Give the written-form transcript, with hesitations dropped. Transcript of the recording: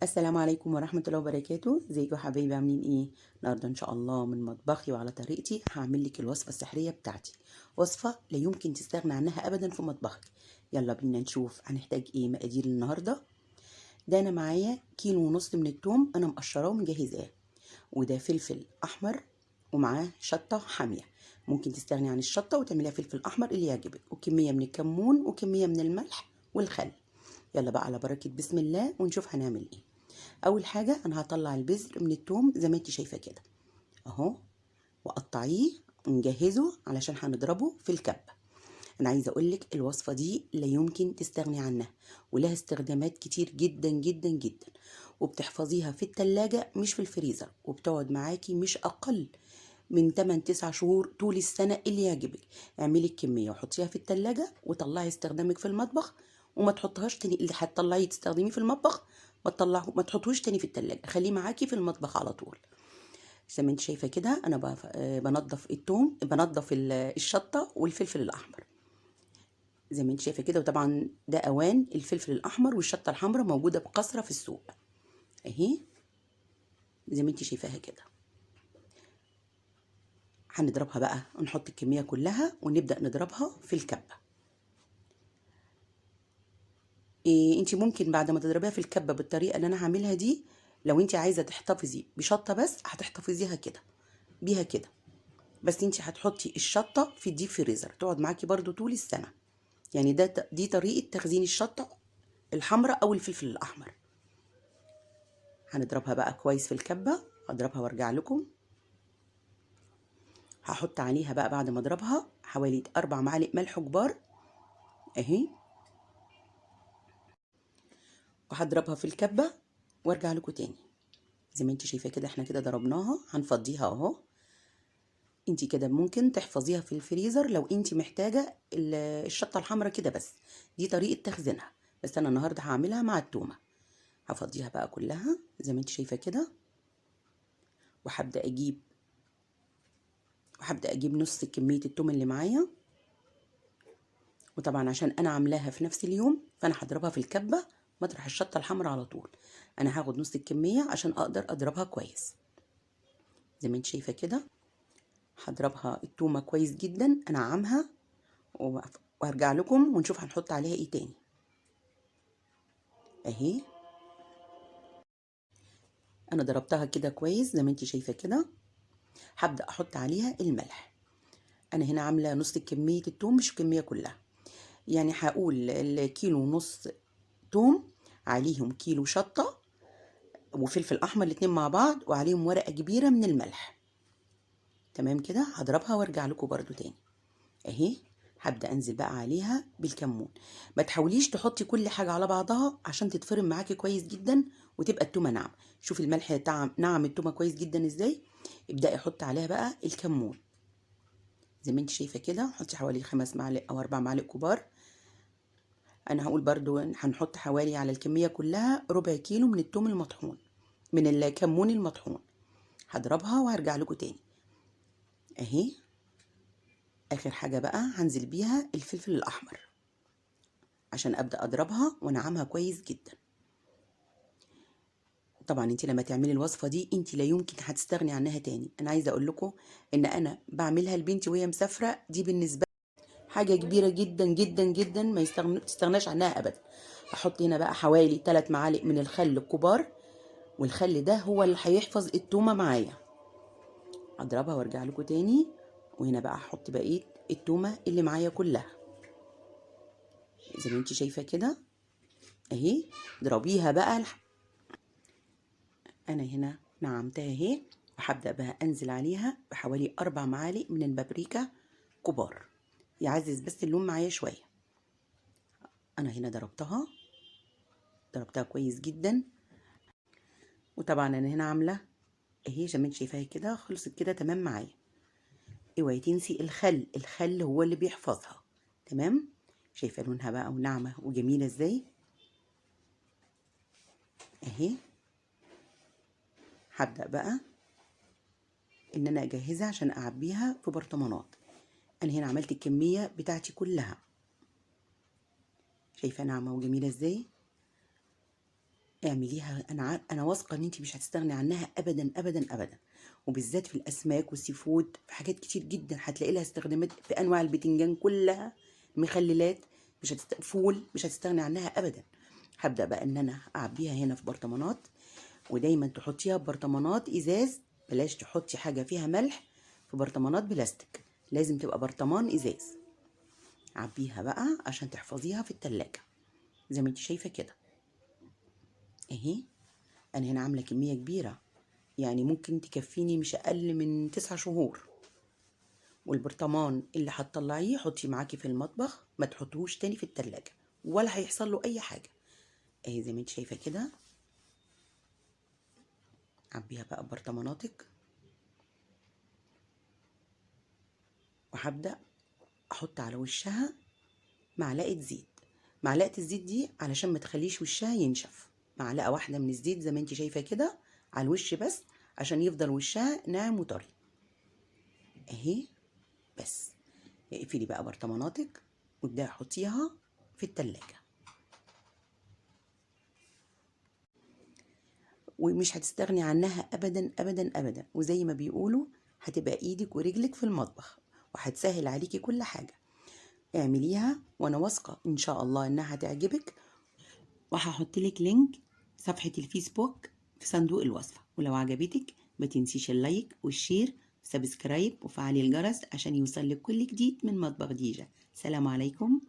السلام عليكم ورحمة الله وبركاته. ازيكم يا حبايبي، عاملين ايه؟ النهارده ان شاء الله من مطبخي وعلى طريقتي هعمل لك الوصفة السحرية بتاعتي، وصفة لا يمكن تستغنى عنها ابدا في مطبخك. يلا بينا نشوف هنحتاج ايه. مقادير النهارده: ده انا معايا كيلو ونص من التوم، انا مقشراه ومجهزاه، وده فلفل احمر، ومعاه شطة حامية. ممكن تستغني عن الشطة وتعمليها فلفل احمر اللي يعجبك، وكمية من الكمون وكمية من الملح والخل. يلا بقى على بركة بسم الله ونشوف هنعمل ايه. اول حاجه انا هطلع البذر من التوم زي ما انت شايفه كده اهو، واقطعيه ونجهزه علشان هنضربه في الكبه. انا عايزه اقولك الوصفه دي لا يمكن تستغني عنها، ولها استخدامات كتير جدا جدا جدا، وبتحفظيها في التلاجة مش في الفريزر، وبتقعد معاكي مش اقل من 8 9 شهور طول السنه اللي يعجبك. اعملي الكميه وحطيها في التلاجة وطلعي استخدامك في المطبخ، وما تحطهاش تاني. اللي هتطلعيه تستخدميه في المطبخ ما تحطوش تاني في التلاجة، خليه معاكي في المطبخ على طول. زي ما انت شايفه كده انا بنضف التوم، بنضف الشطه والفلفل الاحمر زي ما انت شايفه كده. وطبعا ده اوان الفلفل الاحمر والشطه الحمراء موجوده بكثره في السوق اهي، زي ما انت شايفاها كده. هنضربها بقى، نحط الكميه كلها ونبدا نضربها في الكبه. انت ممكن بعد ما تضربيها في الكبه بالطريقه اللي انا هعملها دي، لو انت عايزه تحتفظي بشطه بس هتحتفظيها كده بيها كده، بس انت هتحطي الشطه في الديب فريزر تقعد معاكي برضو طول السنه. يعني دي طريقه تخزين الشطه الحمراء او الفلفل الاحمر. هنضربها بقى كويس في الكبه، هضربها وارجع لكم. هحط عليها بقى بعد ما اضربها حوالي 4 معالق ملح كبار اهي، وهضربها في الكبه وارجع لكم تاني. زي ما انت شايفه كده احنا كده ضربناها، هنفضيها اهو. انت كده ممكن تحفظيها في الفريزر لو انت محتاجه الشطه الحمراء كده بس. دي طريقه تخزينها، بس انا النهارده هعملها مع التومه. هفضيها بقى كلها زي ما انت شايفه كده، وهبدا اجيب نص كميه التوم اللي معايا. وطبعا عشان انا عاملاها في نفس اليوم فانا هضربها في الكبه مطرح الشطه الحمراء على طول. انا هاخد نص الكميه عشان اقدر اضربها كويس. زي ما انت شايفه كده هضربها التومه كويس جدا انعمها، وهرجع لكم ونشوف هنحط عليها ايه تاني اهي. انا ضربتها كده كويس زي ما انت شايفه كده. هبدا احط عليها الملح. انا هنا عامله نص كميه التوم مش الكميه كلها، يعني هقول الكيلو ونص توم عليهم كيلو شطه وفلفل احمر الاتنين مع بعض، وعليهم ورقه كبيره من الملح. تمام كده، هضربها وارجع لكم برضو تاني اهي. هبدا انزل بقى عليها بالكمون. ما تحاوليش تحطي كل حاجه على بعضها عشان تتفرم معاكي كويس جدا وتبقى التومه ناعمه. شوفي الملح نعم التومه كويس جدا ازاي. ابداي حطي عليها بقى الكمون زي ما انت شايفه كده. حطي حوالي 5 معالق او 4 معالق كبار. انا هقول برضو هنحط حوالي على الكميه كلها ربع كيلو من التوم المطحون، من الكمون المطحون. هضربها وهرجع لكم تاني اهي. اخر حاجه بقى هنزل بيها الفلفل الاحمر عشان ابدا اضربها وانعمها كويس جدا. طبعا انت لما تعملي الوصفه دي انت لا يمكن هتستغني عنها تاني. انا عايزه اقول لكم ان انا بعملها لبنتي وهي مسافره، دي بالنسبه لي حاجه كبيره جدا جدا جدا، ما تستغناش عنها ابدا. احط هنا بقى حوالي 3 معالق من الخل الكبار، والخل ده هو اللي هيحفظ التومه معايا. اضربها وارجع لكم تاني. وهنا بقى هحط بقيه التومه اللي معايا كلها زي ما انت شايفه كده اهي. اضربيها بقى انا هنا نعمتها اهي. وهبدأ بقى انزل عليها بحوالي 4 معالق من البابريكا كبار، يعزز بس اللون معايا شوية. انا هنا ضربتها كويس جدا. وطبعا انا هنا عاملة اهي زي ما انت شايفاها كده، خلصت كده تمام معايا. اوعي تنسي الخل هو اللي بيحفظها. تمام، شايفة لونها بقى وناعمة وجميلة ازاي اهي. هبدأ بقى ان انا اجهزها عشان اعبيها في برطمانات. انا هنا عملت الكمية بتاعتي كلها، شايفة ناعمة وجميلة ازاي. اعمليها، انا واثقه ان انت مش هتستغني عنها ابدا ابدا ابدا، وبالذات في الاسماك والسي فود، في حاجات كتير جدا هتلاقي لها استخدامات، في انواع البتنجان كلها، مخللات، فول، مش هتستغني عنها ابدا. هبدا بقى ان انا اعبيها هنا في برطمانات، ودايما تحطيها في برطمانات ازاز، بلاش تحطي حاجه فيها ملح في برطمانات بلاستيك، لازم تبقى برطمان ازاز. عبيها بقى عشان تحفظيها في التلاجة زي ما انت شايفه كده اهي. انا هنا عامله كميه كبيره، يعني ممكن تكفيني مش اقل من 9 شهور. والبرطمان اللي هتطلعيه حطيه معاكي في المطبخ، ما تحطوهوش تاني في التلاجة ولا هيحصل له اي حاجه. اهي زي ما انت شايفه كده. عبيها بقى ببرطماناتك، وهبدا احط على وشها معلقه زيت. معلقه الزيت دي علشان ما تخليش وشها ينشف، معلقه واحده من الزيت زي ما انت شايفه كده على الوش بس، عشان يفضل وشها ناعم وطري اهي. بس اقفلي بقى برطماناتك وابدأي حطيها في التلاجة، ومش هتستغني عنها ابدا ابدا ابدا، وزي ما بيقولوا هتبقى ايدك ورجلك في المطبخ، وهتسهل عليكي كل حاجة. اعمليها وانا واثقة ان شاء الله انها هتعجبك، وهحط لك لينك صفحة الفيسبوك في صندوق الوصفة، ولو عجبتك ما تنسيش اللايك والشير وسبسكرايب وفعلي الجرس عشان يوصل لك كل جديد من مطبخ ديجا. سلام عليكم.